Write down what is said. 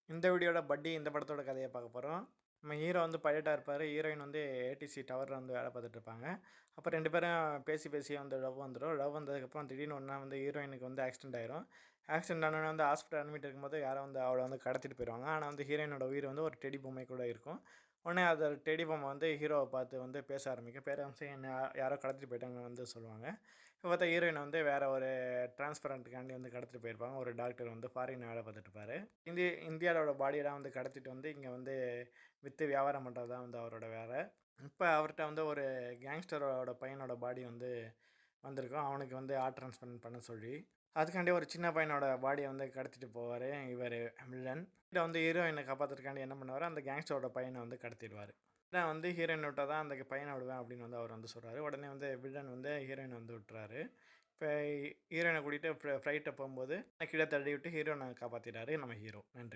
இந்த வீடியோட பட்டி இந்த படத்தோட கதைய பார்க்க போறோம். நம்ம ஹீரோ வந்து பைலட்டா இருப்பாரு. ஹீரோயின் வந்து ஏடிசி டவர்ல வந்து வேலை பார்த்துட்டு இருப்பாங்க. அப்ப 2 பேரும் பேசி பேசி வந்து லவ் வந்துரும். லவ் வந்ததுக்கப்புறம் திடீர்னு ஒரு நாள் வந்து ஹீரோயினுக்கு வந்து ஆக்சிடென்ட் ஆயிரும். ஆக்சிடென்ட் ஆனோனே வந்து ஹாஸ்பிட்டல் அட்மிட் இருக்கும்போது யாரோ வந்து அவள வந்து கடத்திட்டு போயிருவாங்க. ஆனா வந்து ஹீரோயினோட உயிர் வந்து ஒரு டெடி பொம்மைக்குள்ள இருக்கும். உடனே அந்த டெடி பொம்மை வந்து ஹீரோவ பார்த்து வந்து பேச ஆரம்பிக்கும். பேர ஆரம்பிச்சு என்ன யாரோ கடத்திட்டு போயிட்டாங்கன்னு வந்து சொல்லுவாங்க. இப்ப பார்த்தா ஹீரோயின் வந்து வேற ஒரு டிரான்ஸ்பரண்ட்க்காண்டி வந்து கடத்திட்டு போயிருப்பாங்க. ஒரு டாக்டர் வந்து ஃபாரின்ல வேலை பார்த்துட்டு இருப்பாரு. இந்தியாவோட பாடியெல்லாம் வந்து கடத்திட்டு வந்து இங்க வந்து வித்து வியாபாரம் பண்றது தான் வந்து அவரோட வேலை. இப்ப அவர்ட்ட வந்து ஒரு கேங்ஸ்டரோட பையனோட பாடி வந்து வந்திருக்கும். அவனுக்கு வந்து ஹார்ட் டிரான்ஸ்பிளான்ட் பண்ண சொல்லி. அதுக்காண்டி ஒரு சின்ன பையனோட பாடிய வந்து கடத்திட்டு போவாரு இவரு வில்லன். இத வந்து ஹீரோயின காப்பாத்துறதுக்காண்டி என்ன பண்ணுவாரு, அந்த கேங்ஸ்டரோட பையன வந்து கடத்திருவாரு. நான் வந்து ஹீரோயின் விட்டா தான் அந்த பையன விடுவேன் அப்படின்னு வந்து அவர் வந்து சொல்றாரு. உடனே வந்து வில்லன் வந்து ஹீரோயின வந்து விட்டுறாரு. இப்ப ஹீரோயின கூட்டிட்டு ஃப்ளைட்ல போம்போது கீழ தள்ளி விட்டு ஹீரோயின காப்பாத்திட்டாரு நம்ம ஹீரோ. நன்றி.